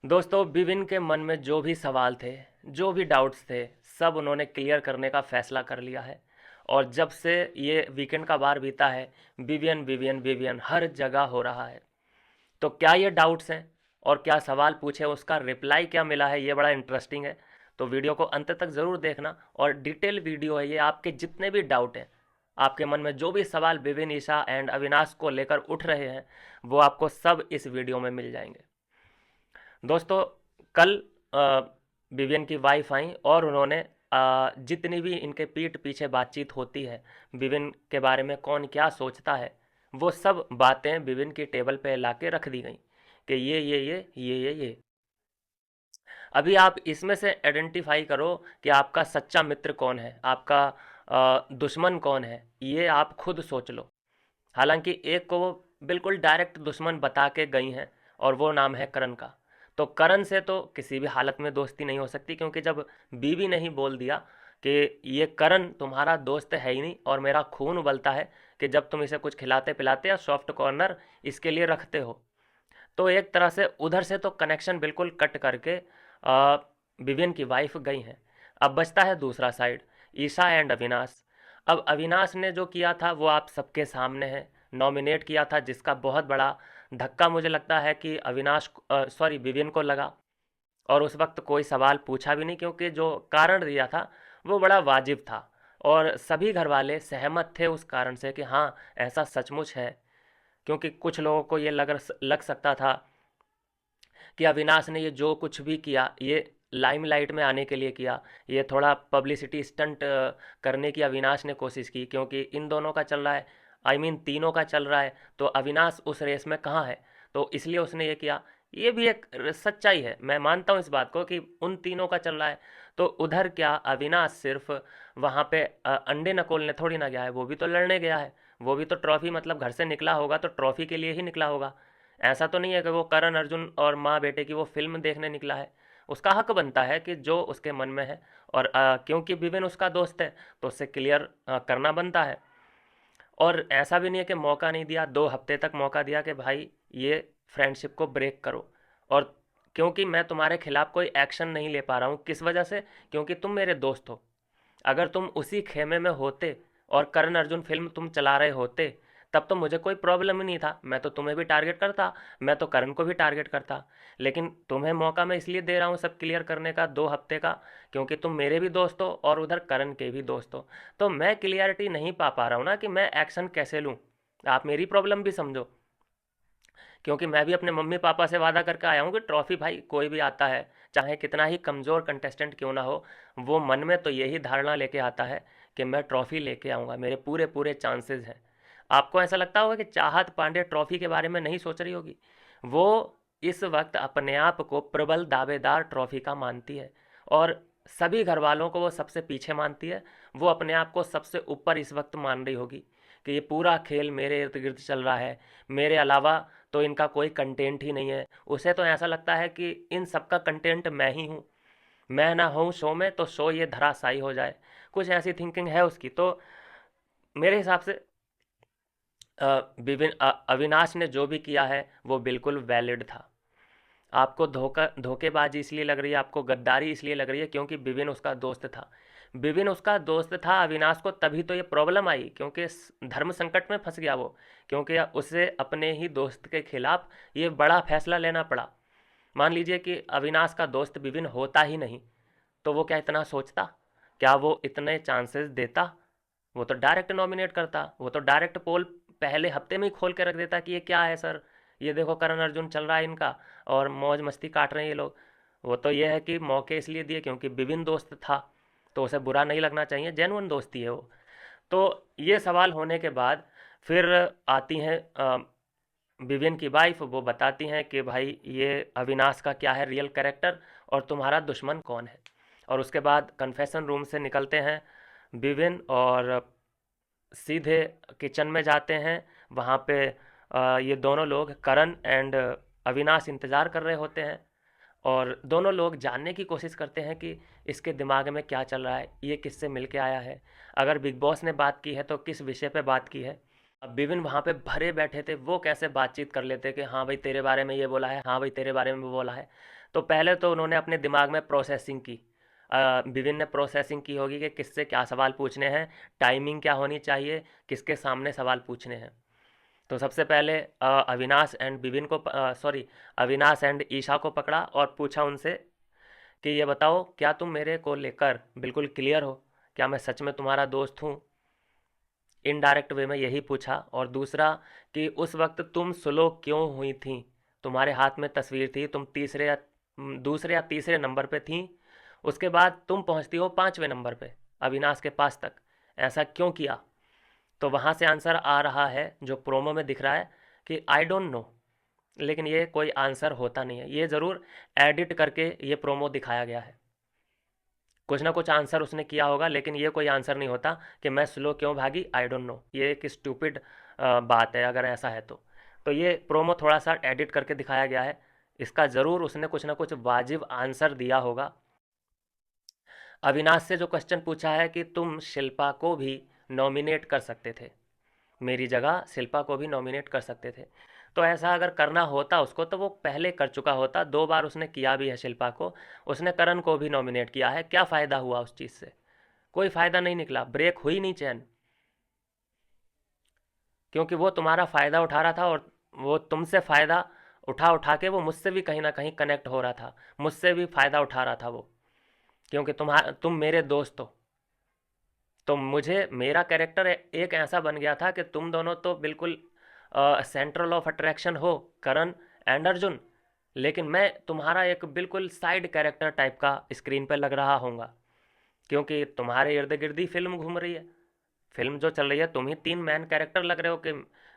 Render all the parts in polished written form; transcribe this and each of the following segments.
दोस्तों, विविन के मन में जो भी सवाल थे, जो भी डाउट्स थे, सब उन्होंने क्लियर करने का फैसला कर लिया है। और जब से ये वीकेंड का बार बीता है, विवियन विवियन विवियन हर जगह हो रहा है। तो क्या ये डाउट्स हैं और क्या सवाल पूछे उसका रिप्लाई क्या मिला है, ये बड़ा इंटरेस्टिंग है। तो वीडियो को अंत तक ज़रूर देखना, और डिटेल वीडियो है ये। आपके जितने भी डाउट हैं, आपके मन में जो भी सवाल विविन, ईशा एंड अविनाश को लेकर उठ रहे हैं, वो आपको सब इस वीडियो में मिल जाएंगे। दोस्तों, कल विवियन की वाइफ आई और उन्होंने जितनी भी इनके पीठ पीछे बातचीत होती है, विविन के बारे में कौन क्या सोचता है, वो सब बातें विविन की टेबल पे ला के रख दी गई कि ये। अभी आप इसमें से आइडेंटिफाई करो कि आपका सच्चा मित्र कौन है, आपका दुश्मन कौन है, ये आप खुद सोच लो। हालांकि एक को वो बिल्कुल डायरेक्ट दुश्मन बता के गई हैं, और वो नाम है करण का। तो करण से तो किसी भी हालत में दोस्ती नहीं हो सकती, क्योंकि जब बीवी ने ही बोल दिया कि ये करण तुम्हारा दोस्त है ही नहीं, और मेरा खून उबलता है कि जब तुम इसे कुछ खिलाते पिलाते या सॉफ्ट कॉर्नर इसके लिए रखते हो, तो एक तरह से उधर से तो कनेक्शन बिल्कुल कट करके विवियन की वाइफ गई हैं। अब बचता है दूसरा साइड, ईशा एंड अविनाश। अब अविनाश ने जो किया था वो आप सबके सामने है। नॉमिनेट किया था, जिसका बहुत बड़ा धक्का मुझे लगता है कि अविनाश सॉरी विवियन को लगा। और उस वक्त कोई सवाल पूछा भी नहीं, क्योंकि जो कारण दिया था वो बड़ा वाजिब था, और सभी घर वाले सहमत थे उस कारण से कि हाँ, ऐसा सचमुच है। क्योंकि कुछ लोगों को ये लग सकता था कि अविनाश ने ये जो कुछ भी किया, ये लाइमलाइट में आने के लिए किया, ये थोड़ा पब्लिसिटी स्टंट करने की अविनाश ने कोशिश की, क्योंकि इन दोनों का चल रहा है, आई मीन तीनों का चल रहा है, तो अविनाश उस रेस में कहाँ है, तो इसलिए उसने ये किया। ये भी एक सच्चाई है, मैं मानता हूँ इस बात को कि उन तीनों का चल रहा है। तो उधर क्या अविनाश सिर्फ वहाँ पे अंडे नकोलने थोड़ी ना गया है, वो भी तो लड़ने गया है। वो भी तो ट्रॉफी, मतलब घर से निकला होगा तो ट्रॉफी के लिए ही निकला होगा। ऐसा तो नहीं है कि वो करण अर्जुन और माँ बेटे की वो फिल्म देखने निकला है। उसका हक बनता है कि जो उसके मन में है, और क्योंकि विपिन उसका दोस्त है, तो उससे क्लियर करना बनता है। और ऐसा भी नहीं है कि मौका नहीं दिया, 2 हफ्ते तक मौका दिया कि भाई ये फ्रेंडशिप को ब्रेक करो। और क्योंकि मैं तुम्हारे खिलाफ कोई एक्शन नहीं ले पा रहा हूँ, किस वजह से? क्योंकि तुम मेरे दोस्त हो। अगर तुम उसी खेमे में होते और करण अर्जुन फिल्म तुम चला रहे होते, तब तो मुझे कोई प्रॉब्लम ही नहीं था, मैं तो तुम्हें भी टारगेट करता, मैं तो करण को भी टारगेट करता। लेकिन तुम्हें मौका मैं इसलिए दे रहा हूँ सब क्लियर करने का, 2 हफ्ते का, क्योंकि तुम मेरे भी दोस्त हो और उधर करण के भी दोस्त हो। तो मैं क्लियरिटी नहीं पा रहा हूँ ना कि मैं एक्शन कैसे लूँ। आप मेरी प्रॉब्लम भी समझो, क्योंकि मैं भी अपने मम्मी पापा से वादा करके आया हूँ कि ट्रॉफी भाई कोई भी आता है, चाहे कितना ही कमज़ोर कंटेस्टेंट क्यों ना हो, वो मन में तो यही धारणा लेके आता है कि मैं ट्रॉफी लेके आऊँगा, मेरे पूरे पूरे चांसेस हैं। आपको ऐसा लगता होगा कि चाहत पांडे ट्रॉफी के बारे में नहीं सोच रही होगी। वो इस वक्त अपने आप को प्रबल दावेदार ट्रॉफी का मानती है, और सभी घर वालों को वो सबसे पीछे मानती है। वो अपने आप को सबसे ऊपर इस वक्त मान रही होगी कि ये पूरा खेल मेरे इर्द गिर्द चल रहा है, मेरे अलावा तो इनका कोई कंटेंट ही नहीं है। उसे तो ऐसा लगता है कि इन सब का कंटेंट मैं ही हूँ, मैं ना हूँ शो में तो शो ये धराशायी हो जाए। कुछ ऐसी थिंकिंग है उसकी। तो मेरे हिसाब से अविनाश ने जो भी किया है वो बिल्कुल वैलिड था। आपको धोखेबाजी इसलिए लग रही है, आपको गद्दारी इसलिए लग रही है क्योंकि विविन उसका दोस्त था। विविन उसका दोस्त था अविनाश को, तभी तो ये प्रॉब्लम आई, क्योंकि धर्म संकट में फंस गया वो, क्योंकि उसे अपने ही दोस्त के खिलाफ ये बड़ा फैसला लेना पड़ा। मान लीजिए कि अविनाश का दोस्त विविन होता ही नहीं, तो वो क्या इतना सोचता? क्या वो इतने चांसेस देता? वो तो डायरेक्ट नॉमिनेट करता, वो तो डायरेक्ट पोल पहले हफ्ते में ही खोल के रख देता कि ये क्या है सर, ये देखो करण अर्जुन चल रहा है इनका, और मौज मस्ती काट रहे हैं ये लोग। वो तो ये है कि मौके इसलिए दिए क्योंकि विभिन्न दोस्त था, तो उसे बुरा नहीं लगना चाहिए, जेन्युइन दोस्ती है वो। तो ये सवाल होने के बाद फिर आती हैं विवियन की वाइफ, वो बताती हैं कि भाई ये अविनाश का क्या है रियल कैरेक्टर, और तुम्हारा दुश्मन कौन है। और उसके बाद कन्फेशन रूम से निकलते हैं विविन, और सीधे किचन में जाते हैं। वहाँ पे ये दोनों लोग करण एंड अविनाश इंतज़ार कर रहे होते हैं, और दोनों लोग जानने की कोशिश करते हैं कि इसके दिमाग में क्या चल रहा है, ये किससे मिल के आया है, अगर बिग बॉस ने बात की है तो किस विषय पे बात की है। अब विविन वहाँ पे भरे बैठे थे, वो कैसे बातचीत कर लेते कि हाँ भाई तेरे बारे में ये बोला है, हाँ भाई तेरे बारे में वो बोला है। तो पहले तो उन्होंने अपने दिमाग में प्रोसेसिंग की, विभिन्न प्रोसेसिंग की होगी कि किससे क्या सवाल पूछने हैं, टाइमिंग क्या होनी चाहिए, किसके सामने सवाल पूछने हैं। तो सबसे पहले अविनाश एंड विभिन्न को सॉरी अविनाश एंड ईशा को पकड़ा और पूछा उनसे कि ये बताओ, क्या तुम मेरे को लेकर बिल्कुल क्लियर हो, क्या मैं सच में तुम्हारा दोस्त हूँ। इनडायरेक्ट वे में यही पूछा। और दूसरा कि उस वक्त तुम स्लो क्यों हुई थी, तुम्हारे हाथ में तस्वीर थी, तुम दूसरे या तीसरे नंबर पे थी, उसके बाद तुम पहुंचती हो 5वें नंबर पे अविनाश के पास तक, ऐसा क्यों किया। तो वहाँ से आंसर आ रहा है जो प्रोमो में दिख रहा है कि आई डोंट नो, लेकिन ये कोई आंसर होता नहीं है, ये ज़रूर एडिट करके ये प्रोमो दिखाया गया है। कुछ ना कुछ आंसर उसने किया होगा, लेकिन ये कोई आंसर नहीं होता कि मैं स्लो क्यों भागी, आई डोंट नो। ये एक स्टूपिड बात है अगर ऐसा है तो ये प्रोमो थोड़ा सा एडिट करके दिखाया गया है। इसका ज़रूर उसने कुछ ना कुछ वाजिब आंसर दिया होगा। अविनाश से जो क्वेश्चन पूछा है कि तुम शिल्पा को भी नॉमिनेट कर सकते थे, मेरी जगह शिल्पा को भी नॉमिनेट कर सकते थे। तो ऐसा अगर करना होता उसको तो वो पहले कर चुका होता, 2 बार उसने किया भी है शिल्पा को, उसने करण को भी नॉमिनेट किया है। क्या फ़ायदा हुआ उस चीज़ से, कोई फ़ायदा नहीं निकला, ब्रेक हुई नहीं चैन, क्योंकि वो तुम्हारा फ़ायदा उठा रहा था और वो तुमसे फ़ायदा उठा उठा के वो मुझसे भी कहीं ना कहीं कनेक्ट हो रहा था, मुझसे भी फ़ायदा उठा रहा था वो, क्योंकि तुम मेरे दोस्त हो। तो मुझे मेरा कैरेक्टर एक ऐसा बन गया था कि तुम दोनों तो बिल्कुल सेंट्रल ऑफ अट्रैक्शन हो, करण एंड अर्जुन, लेकिन मैं तुम्हारा एक बिल्कुल साइड कैरेक्टर टाइप का स्क्रीन पे लग रहा होऊंगा, क्योंकि तुम्हारे इर्द गिर्द ही फिल्म घूम रही है, फिल्म जो चल रही है तुम ही 3 मेन कैरेक्टर लग रहे हो कि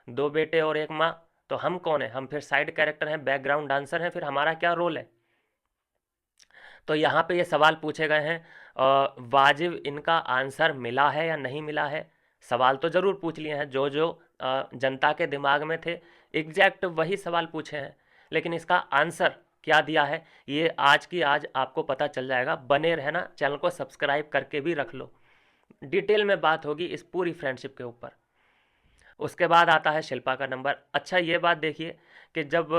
2 बेटे और 1 माँ। तो हम कौन है, हम फिर साइड कैरेक्टर हैं, बैकग्राउंड डांसर हैं, फिर हमारा क्या रोल है। तो यहाँ पे ये सवाल पूछे गए हैं, वाजिब इनका आंसर मिला है या नहीं मिला है। सवाल तो ज़रूर पूछ लिए हैं, जो जो जनता के दिमाग में थे एग्जैक्ट वही सवाल पूछे हैं, लेकिन इसका आंसर क्या दिया है ये आज की आज आपको पता चल जाएगा। बने रहना, चैनल को सब्सक्राइब करके भी रख लो, डिटेल में बात होगी इस पूरी फ्रेंडशिप के ऊपर। उसके बाद आता है शिल्पा का नंबर। अच्छा ये बात देखिए कि जब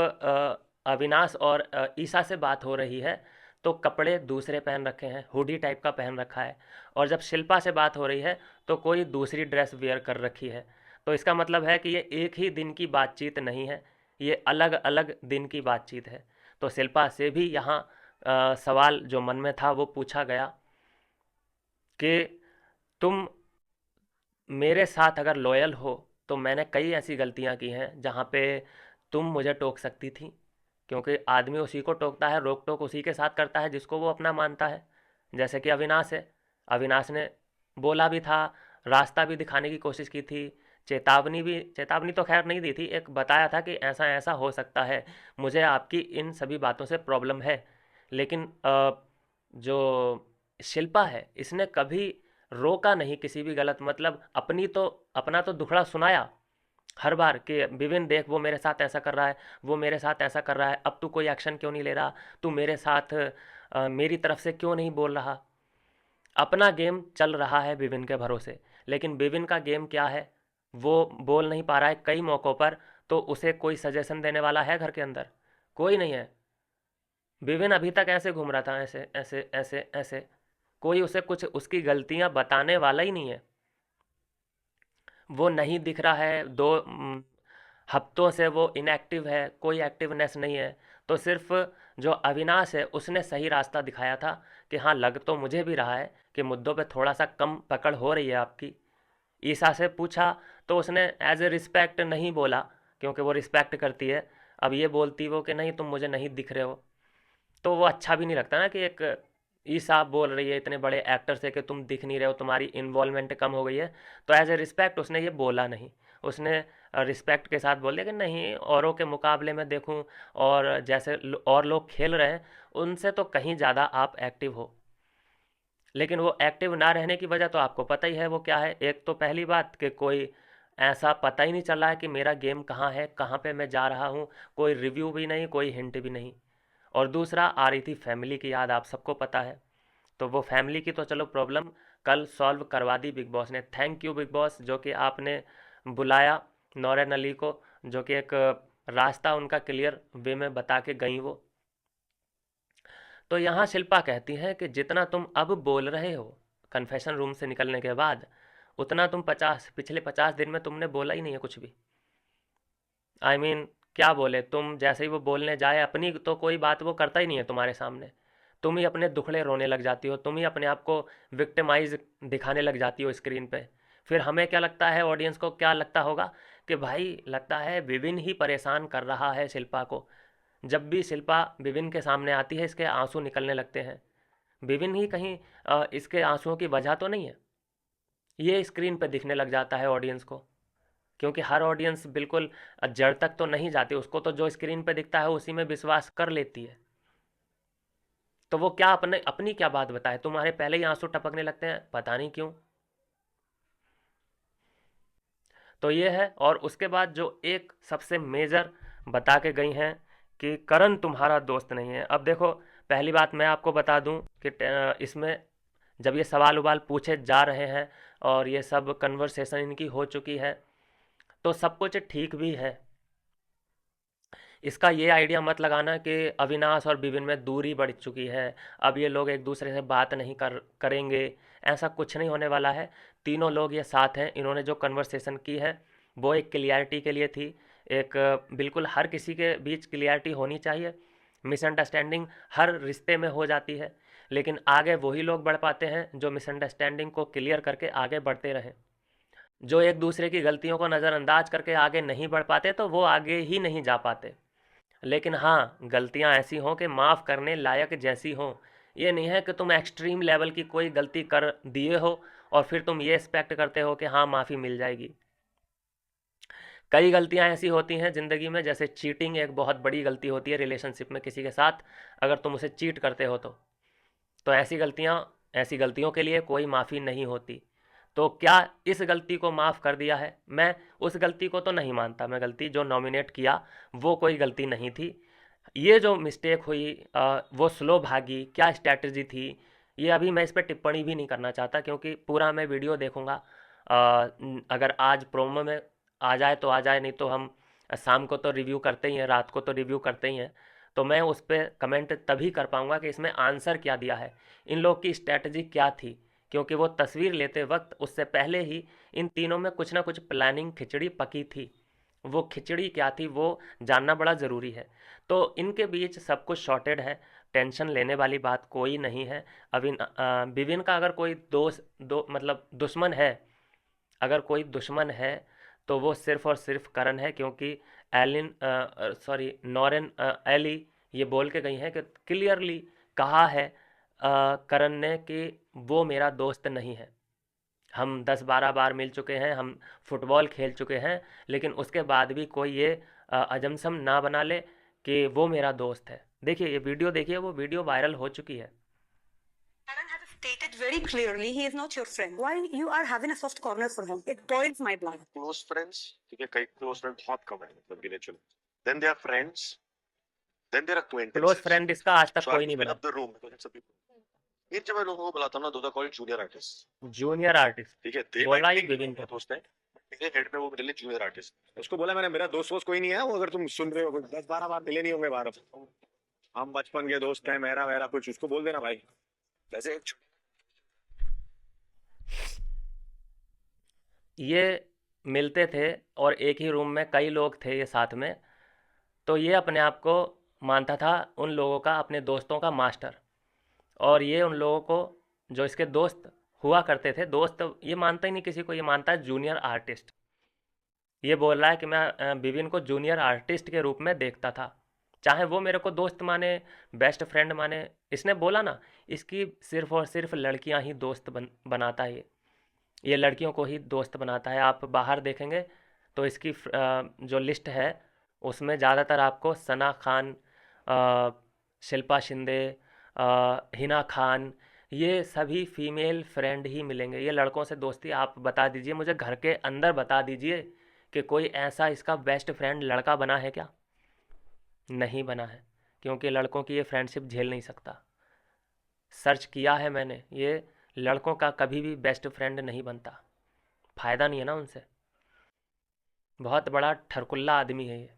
अविनाश और ईशा से बात हो रही है तो कपड़े दूसरे पहन रखे हैं, हुडी टाइप का पहन रखा है, और जब शिल्पा से बात हो रही है तो कोई दूसरी ड्रेस वेयर कर रखी है। तो इसका मतलब है कि ये एक ही दिन की बातचीत नहीं है, ये अलग अलग दिन की बातचीत है। तो शिल्पा से भी यहाँ सवाल जो मन में था वो पूछा गया कि तुम मेरे साथ अगर लॉयल हो तो मैंने कई ऐसी गलतियां की हैं जहाँ पे तुम मुझे टोक सकती थी, क्योंकि आदमी उसी को टोकता है, रोक टोक उसी के साथ करता है जिसको वो अपना मानता है। जैसे कि अविनाश है, अविनाश ने बोला भी था, रास्ता भी दिखाने की कोशिश की थी, चेतावनी तो खैर नहीं दी थी, एक बताया था कि ऐसा ऐसा हो सकता है, मुझे आपकी इन सभी बातों से प्रॉब्लम है। लेकिन जो शिल्पा है इसने कभी रोका नहीं किसी भी गलत, मतलब अपना तो दुखड़ा सुनाया हर बार कि विपिन देख वो मेरे साथ ऐसा कर रहा है, वो मेरे साथ ऐसा कर रहा है, अब तू कोई एक्शन क्यों नहीं ले रहा, तू मेरे साथ मेरी तरफ से क्यों नहीं बोल रहा। अपना गेम चल रहा है विपिन के भरोसे, लेकिन विपिन का गेम क्या है वो बोल नहीं पा रहा है कई मौक़ों पर। तो उसे कोई सजेशन देने वाला है घर के अंदर, कोई नहीं है। विपिन अभी तक ऐसे घूम रहा था, ऐसे ऐसे ऐसे ऐसे, कोई उसे कुछ उसकी गलतियां बताने वाला ही नहीं है। वो नहीं दिख रहा है, 2 हफ्तों से वो इनएक्टिव है, कोई एक्टिवनेस नहीं है। तो सिर्फ जो अविनाश है उसने सही रास्ता दिखाया था कि हाँ लग तो मुझे भी रहा है कि मुद्दों पे थोड़ा सा कम पकड़ हो रही है आपकी। ईसा से पूछा तो उसने एज ए रिस्पेक्ट नहीं बोला, क्योंकि वो रिस्पेक्ट करती है। अब ये बोलती वो कि नहीं तुम मुझे नहीं दिख रहे हो, तो वो अच्छा भी नहीं लगता ना कि एक ई साहब बोल रही है इतने बड़े एक्टर से कि तुम दिख नहीं रहे हो, तुम्हारी इन्वॉल्वमेंट कम हो गई है। तो एज ए रिस्पेक्ट उसने ये बोला नहीं, उसने रिस्पेक्ट के साथ बोल दिया कि नहीं औरों के मुकाबले में देखूं और जैसे और लोग खेल रहे हैं उनसे तो कहीं ज़्यादा आप एक्टिव हो। लेकिन वो एक्टिव ना रहने की वजह तो आपको पता ही है वो क्या है। एक तो पहली बात कि कोई ऐसा पता ही नहीं चल रहा है कि मेरा गेम कहाँ है, कहाँ पे मैं जा रहा हूँ, कोई रिव्यू भी नहीं, कोई हिंट भी नहीं। और दूसरा आ रही थी फैमिली की याद, आप सबको पता है। तो वो फैमिली की तो चलो प्रॉब्लम कल सॉल्व करवा दी बिग बॉस ने। थैंक यू बिग बॉस जो कि आपने बुलाया नौरेन अली को, जो कि एक रास्ता उनका क्लियर वे में बता के गई वो। तो यहाँ शिल्पा कहती हैं कि जितना तुम अब बोल रहे हो कन्फेशन रूम से निकलने के बाद, उतना तुम पिछले 50 दिन में तुमने बोला ही नहीं है कुछ भी। आई मीन क्या बोले तुम, जैसे ही वो बोलने जाए अपनी तो कोई बात वो करता ही नहीं है तुम्हारे सामने। तुम ही अपने दुखड़े रोने लग जाती हो, तुम ही अपने आप को विक्टिमाइज दिखाने लग जाती हो स्क्रीन पे। फिर हमें क्या लगता है, ऑडियंस को क्या लगता होगा कि भाई लगता है विविन ही परेशान कर रहा है शिल्पा को। जब भी शिल्पा विविन के सामने आती है इसके आंसू निकलने लगते हैं। विविन ही कहीं इसके आंसुओं की वजह तो नहीं है, ये स्क्रीन पे दिखने लग जाता है ऑडियंस को। क्योंकि हर ऑडियंस बिल्कुल जड़ तक तो नहीं जाती, उसको तो जो स्क्रीन पे दिखता है उसी में विश्वास कर लेती है। तो वो क्या अपने अपनी क्या बात बताए, तुम्हारे पहले ही आंसू टपकने लगते हैं, पता नहीं क्यों। तो ये है। और उसके बाद जो एक सबसे मेजर बता के गई हैं कि करण तुम्हारा दोस्त नहीं है। अब देखो, पहली बात मैं आपको बता दूं कि इसमें जब ये सवाल उवाल पूछे जा रहे हैं और ये सब कन्वर्सेशन इनकी हो चुकी है, तो सब कुछ ठीक भी है। इसका ये आइडिया मत लगाना कि अविनाश और विपिन में दूरी बढ़ चुकी है, अब ये लोग एक दूसरे से बात नहीं करेंगे। ऐसा कुछ नहीं होने वाला है। तीनों लोग ये साथ हैं, इन्होंने जो कन्वर्सेशन की है वो एक क्लियरिटी के लिए थी। एक बिल्कुल हर किसी के बीच क्लियरिटी होनी चाहिए। मिसअंडरस्टैंडिंग हर रिश्ते में हो जाती है, लेकिन आगे वही लोग बढ़ पाते हैं जो मिसअंडरस्टैंडिंग को क्लियर करके आगे बढ़ते रहें। जो एक दूसरे की गलतियों को नज़रअंदाज करके आगे नहीं बढ़ पाते तो वो आगे ही नहीं जा पाते। लेकिन हाँ, गलतियाँ ऐसी हों कि माफ़ करने लायक जैसी हों। ये नहीं है कि तुम एक्सट्रीम लेवल की कोई गलती कर दिए हो और फिर तुम ये एक्सपेक्ट करते हो कि हाँ माफ़ी मिल जाएगी। कई गलतियाँ ऐसी होती हैं ज़िंदगी में, जैसे चीटिंग एक बहुत बड़ी गलती होती है रिलेशनशिप में किसी के साथ। अगर तुम उसे चीट करते हो तो ऐसी गलतियों के लिए कोई माफ़ी नहीं होती। तो क्या इस गलती को माफ़ कर दिया है? मैं उस गलती को तो नहीं मानता, मैं गलती जो नॉमिनेट किया वो कोई गलती नहीं थी। ये जो मिस्टेक हुई वो स्लो भागी, क्या स्ट्रैटेजी थी, ये अभी मैं इस पे टिप्पणी भी नहीं करना चाहता क्योंकि पूरा मैं वीडियो देखूंगा। अगर आज प्रोमो में आ जाए तो आ जाए, नहीं तो हम शाम को तो रिव्यू करते ही हैं, रात को तो रिव्यू करते ही हैं। तो मैं उस पर कमेंट तभी कर पाऊंगा कि इसमें आंसर क्या दिया है, इन लोग की स्ट्रैटेजी क्या थी। क्योंकि वो तस्वीर लेते वक्त उससे पहले ही इन तीनों में कुछ ना कुछ प्लानिंग खिचड़ी पकी थी। वो खिचड़ी क्या थी वो जानना बड़ा ज़रूरी है। तो इनके बीच सब कुछ सॉर्टेड है, टेंशन लेने वाली बात कोई नहीं है। विविन का अगर कोई दोस्त मतलब दुश्मन है, अगर कोई दुश्मन है तो वो सिर्फ और सिर्फ करण है। क्योंकि नॉरेन एली ये बोल के गई हैं कि क्लियरली कहा है करण ने कि वो मेरा दोस्त नहीं है। हम 10-12 बार मिल चुके हैं, हम फुटबॉल खेल चुके हैं, लेकिन उसके बाद भी कोई ये अजम्पशन ना बना ले कि वो मेरा दोस्त है। देखिए ये वीडियो, देखिए वो वीडियो वायरल हो चुकी है। Karan has stated very clearly he is not your friend. Why you are having a soft corner for him? It boils my blood. Close friends, ठीक है, कई close friends बहुत कम है, मतलब गिने चुने. Then they are friends, then they are close acquaintances. Friend इसका आज तक So I कोई नहीं fill बना। up the room because some people. फिर जब मैं लोगों को बुलाता हूँ ना, those are called junior artists. Junior artist ठीक है, they बोला might ही think विभिन्न मेरे को। दोस्त है, मेरे हेड पे वो मेरे लिए junior artist. उसको बोला मैंने, मेरा दोस्त वोस्त कोई नहीं है वो, अगर तुम सुन रहे हो 10-12 बार मिले नहीं होंगे बाहर, हम बचपन के दोस्त हैं, मेरा मेरा कुछ, उसको बोल देना भाई। वैसे ये मिलते थे और एक ही रूम में कई लोग थे ये साथ में, तो ये अपने आप को मानता था उन लोगों का, अपने दोस्तों का मास्टर। और ये उन लोगों को, जो इसके दोस्त हुआ करते थे, दोस्त ये मानता ही नहीं किसी को, ये मानता है जूनियर आर्टिस्ट। ये बोल रहा है कि मैं विविन को जूनियर आर्टिस्ट के रूप में देखता था, चाहे वो मेरे को दोस्त माने, बेस्ट फ्रेंड माने। इसने बोला ना, इसकी सिर्फ और सिर्फ लड़कियां ही दोस्त बनाता है ये लड़कियों को ही दोस्त बनाता है। आप बाहर देखेंगे तो इसकी जो लिस्ट है उसमें ज़्यादातर आपको सना खान, शिल्पा शिंदे, हिना खान, ये सभी फीमेल फ्रेंड ही मिलेंगे। ये लड़कों से दोस्ती, आप बता दीजिए मुझे, घर के अंदर बता दीजिए कि कोई ऐसा इसका बेस्ट फ्रेंड लड़का बना है क्या? नहीं बना है, क्योंकि लड़कों की ये फ्रेंडशिप झेल नहीं सकता। सर्च किया है मैंने, ये लड़कों का कभी भी बेस्ट फ्रेंड नहीं बनता, फ़ायदा नहीं है ना उनसे। बहुत बड़ा ठरकुल्ला आदमी है ये।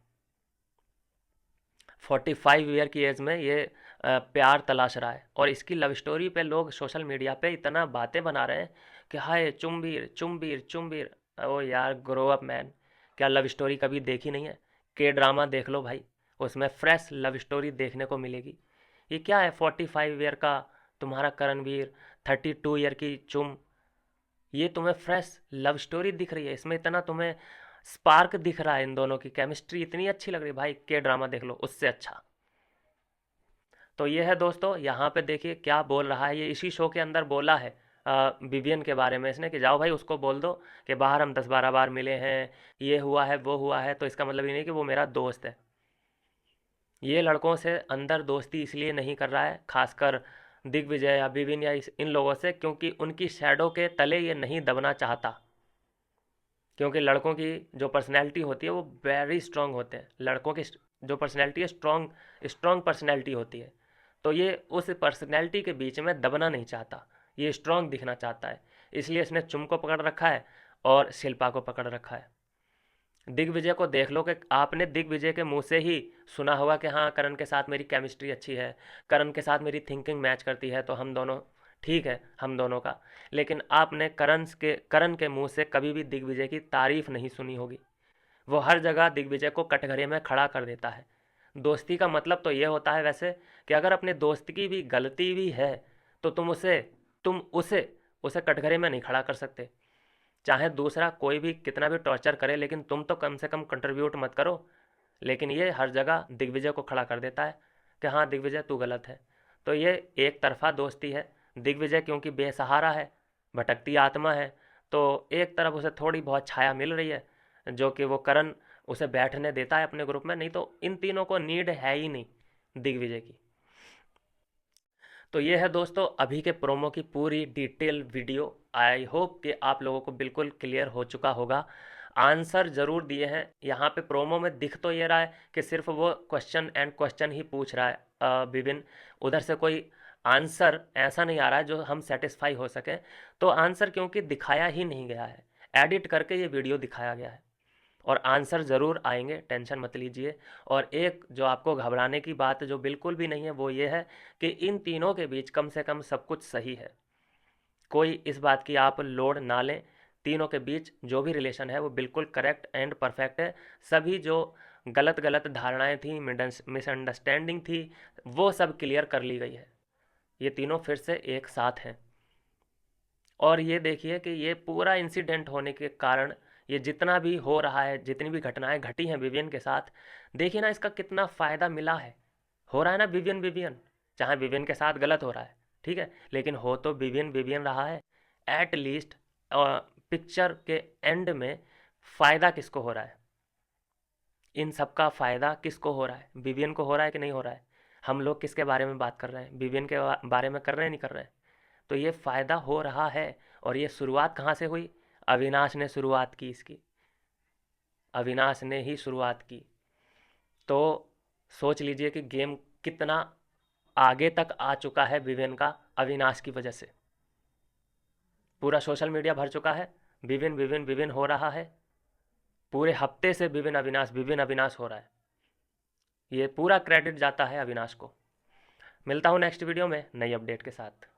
45 ईयर की एज में ये प्यार तलाश रहा है, और इसकी लव स्टोरी पे लोग सोशल मीडिया पे इतना बातें बना रहे हैं कि हाय चुम्बीर चुम्बीर चुम्बीर। ओ यार, ग्रो अप मैन। क्या लव स्टोरी कभी देखी नहीं है? के ड्रामा देख लो भाई, उसमें फ्रेश लव स्टोरी देखने को मिलेगी। ये क्या है 45 ईयर का तुम्हारा करणवीर, 32 ईयर की चुम, ये तुम्हें फ्रेश लव स्टोरी दिख रही है? इसमें इतना तुम्हें स्पार्क दिख रहा है, इन दोनों की केमिस्ट्री इतनी अच्छी लग रही है भाई, के ड्रामा देख लो उससे अच्छा। तो ये है दोस्तों, यहाँ पे देखिए क्या बोल रहा है, ये इसी शो के अंदर बोला है विवियन के बारे में इसने, कि जाओ भाई उसको बोल दो कि बाहर हम 10-12 बार मिले हैं, ये हुआ है वो हुआ है, तो इसका मतलब ये नहीं कि वो मेरा दोस्त है। ये लड़कों से अंदर दोस्ती इसलिए नहीं कर रहा है, खासकर दिग्विजय या विविन या इन लोगों से, क्योंकि उनकी शैडो के तले ये नहीं दबना चाहता। क्योंकि लड़कों की जो पर्सनैलिटी होती है वो वेरी स्ट्रांग होते हैं, लड़कों की जो पर्सनैलिटी है स्ट्रांग स्ट्रांग पर्सनैलिटी होती है, तो ये उस पर्सनैलिटी के बीच में दबना नहीं चाहता, ये स्ट्रांग दिखना चाहता है। इसलिए इसने चुम को पकड़ रखा है और शिल्पा को पकड़ रखा है। दिग्विजय को देख लो कि आपने दिग्विजय के मुंह से ही सुना होगा कि हाँ करण के साथ मेरी केमिस्ट्री अच्छी है, करण के साथ मेरी थिंकिंग मैच करती है, तो हम दोनों ठीक है हम दोनों का। लेकिन आपने करण के मुंह से कभी भी दिग्विजय की तारीफ नहीं सुनी होगी। वो हर जगह दिग्विजय को कटघरे में खड़ा कर देता है। दोस्ती का मतलब तो ये होता है वैसे कि अगर अपने दोस्त की भी गलती भी है तो तुम उसे कटघरे में नहीं खड़ा कर सकते। चाहे दूसरा कोई भी कितना भी टॉर्चर करे, लेकिन तुम तो कम से कम कंट्रीब्यूट मत करो। लेकिन ये हर जगह दिग्विजय को खड़ा कर देता है कि हाँ दिग्विजय तू गलत है। तो ये एक तरफा दोस्ती है। दिग्विजय क्योंकि बेसहारा है, भटकती आत्मा है, तो एक तरफ उसे थोड़ी बहुत छाया मिल रही है, जो कि वो करण उसे बैठने देता है अपने ग्रुप में, नहीं तो इन तीनों को नीड है ही नहीं दिग्विजय की। तो ये है दोस्तों अभी के प्रोमो की पूरी डिटेल वीडियो। आई होप कि आप लोगों को बिल्कुल क्लियर हो चुका होगा। आंसर ज़रूर दिए हैं यहाँ पे। प्रोमो में दिख तो ये रहा है कि सिर्फ वो क्वेश्चन ही पूछ रहा है विभिन्न, उधर से कोई आंसर ऐसा नहीं आ रहा है जो हम सेटिस्फाई हो सकें। तो आंसर क्योंकि दिखाया ही नहीं गया है, एडिट करके ये वीडियो दिखाया गया है, और आंसर ज़रूर आएंगे, टेंशन मत लीजिए। और एक जो आपको घबराने की बात जो बिल्कुल भी नहीं है वो ये है कि इन तीनों के बीच कम से कम सब कुछ सही है। कोई इस बात की आप लोड ना लें, तीनों के बीच जो भी रिलेशन है वो बिल्कुल करेक्ट एंड परफेक्ट है। सभी जो गलत गलत धारणाएं थी, मिसअंडरस्टैंडिंग थी, वो सब क्लियर कर ली गई है। ये तीनों फिर से एक साथ हैं। और ये देखिए कि ये पूरा इंसिडेंट होने के कारण ये जितना भी हो रहा है, जितनी भी घटनाएं घटी हैं विवियन के साथ, देखिए ना इसका कितना फ़ायदा मिला है। हो रहा है ना विवियन विवियन, चाहे विवियन के साथ गलत हो रहा है ठीक है, लेकिन हो तो विवियन विवियन रहा है। एट लीस्ट पिक्चर के एंड में फ़ायदा किसको हो रहा है? इन सब का फ़ायदा किसको हो रहा है? विवियन को हो रहा है कि नहीं हो रहा है? हम लोग किसके बारे में बात कर रहे हैं? विवियन के बारे में कर रहे हैं नहीं कर रहे हैं? तो ये फ़ायदा हो रहा है। और ये शुरुआत कहाँ से हुई? अविनाश ने शुरुआत की इसकी, अविनाश ने ही शुरुआत की। तो सोच लीजिए कि गेम कितना आगे तक आ चुका है विवियन का, अविनाश की वजह से। पूरा सोशल मीडिया भर चुका है, विवियन विवियन विवियन हो रहा है। पूरे हफ्ते से विवियन अविनाश हो रहा है। ये पूरा क्रेडिट जाता है अविनाश को। मिलता हूँ नेक्स्ट वीडियो में नई अपडेट के साथ।